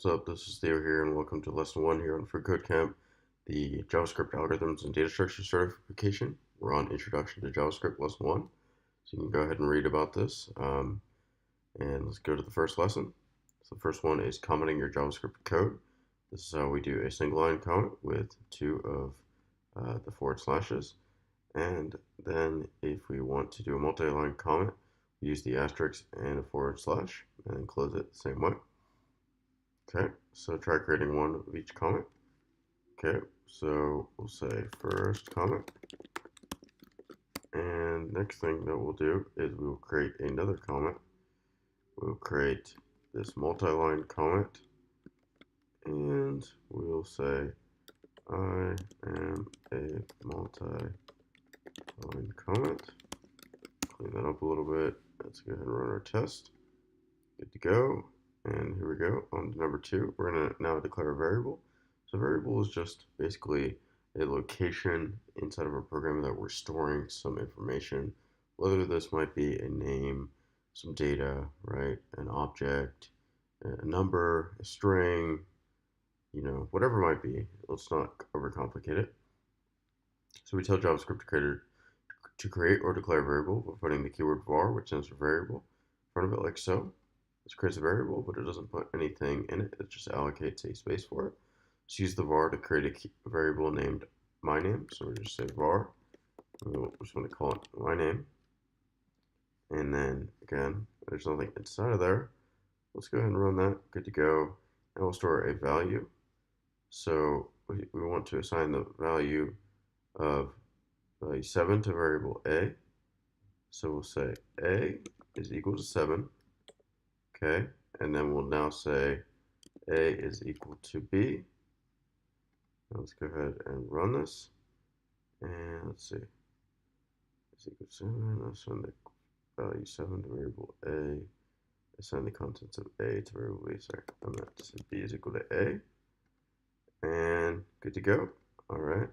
What's up? This is Theo here, and welcome to Lesson 1 here on Free Code Camp, the JavaScript Algorithms and Data Structure Certification. We're on Introduction to JavaScript Lesson 1, so you can go ahead and read about this. And let's go to the first lesson. So the first one is commenting your JavaScript code. This is how we do a single line comment with two of the forward slashes. And then if we want to do a multi-line comment, we use the asterisk and a forward slash, and then close it the same way. Okay, so try creating one of each comment. Okay, so we'll say first comment. And next thing that we'll do is we'll create another comment. We'll create this multi-line comment. And we'll say, I am a multi-line comment. Clean that up a little bit. Let's go ahead and run our test. Good to go. And here we go. On to number 2, we're going to now declare a variable. So a variable is just basically a location inside of our program that we're storing some information, whether this might be a name, some data, right, an object, a number, a string, whatever it might be. Let's not overcomplicate it. So we tell JavaScript to create or declare a variable by putting the keyword var, which stands for variable, in front of it like so. This creates a variable, but it doesn't put anything in it. It just allocates a space for it. Let's use the var to create a variable named myname. So we're just say var. We just want to call it myname. And then again, there's nothing inside of there. Let's go ahead and run that. Good to go. And we'll store a value. So we want to assign the value of value 7 to variable a. So we'll say a is equal to 7. Okay, and then we'll now say a is equal to b. Now let's go ahead and run this. And let's see. Is equal to 7. Let's send the value 7 to variable a. Assign the contents of a to variable b. Sorry, I meant to say b is equal to a. And good to go. All right.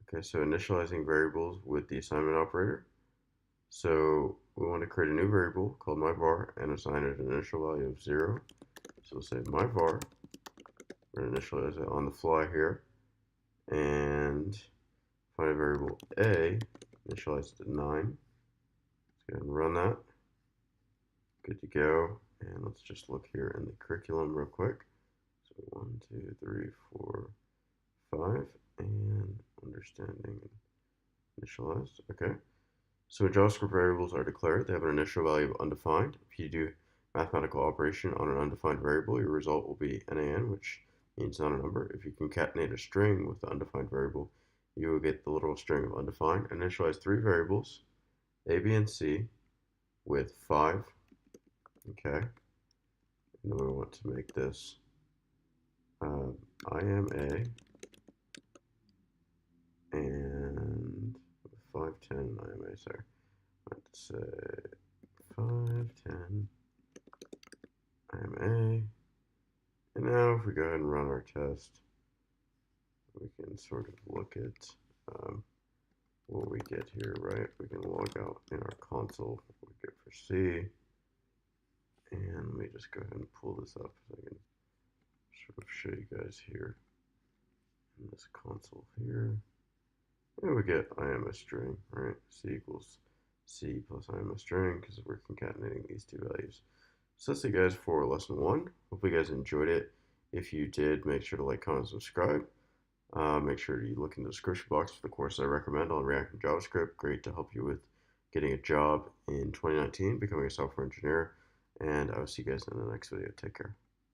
Okay, so initializing variables with the assignment operator. So we want to create a new variable called myVar and assign it an initial value of 0. So we'll say myVar. We're going to initialize it on the fly here. And find a variable a, initialize it to 9. Let's go ahead and run that. Good to go. And let's just look here in the curriculum real quick. So 1, 2, 3, 4, 5. And understanding initialized. Okay. So when JavaScript variables are declared, they have an initial value of undefined. If you do mathematical operation on an undefined variable, your result will be nan, which means not a number. If you concatenate a string with the undefined variable, you will get the literal string of undefined. Initialize 3 variables, a, b, and c, with 5. Okay. And then we want to make this I am a, and 510 I am a, sorry. Let's say 510 I am a. And now if we go ahead and run our test, we can sort of look at what we get here, right? We can log out in our console what we get for C. And let me just go ahead and pull this up so I can sort of show you guys here in this console here. And we get I am a string, right? C equals C plus I am a string because we're concatenating these two values. So that's it, guys, for lesson 1. Hope you guys enjoyed it. If you did, make sure to like, comment, subscribe. Make sure you look in the description box for the course I recommend on React and JavaScript. Great to help you with getting a job in 2019, becoming a software engineer. And I will see you guys in the next video. Take care.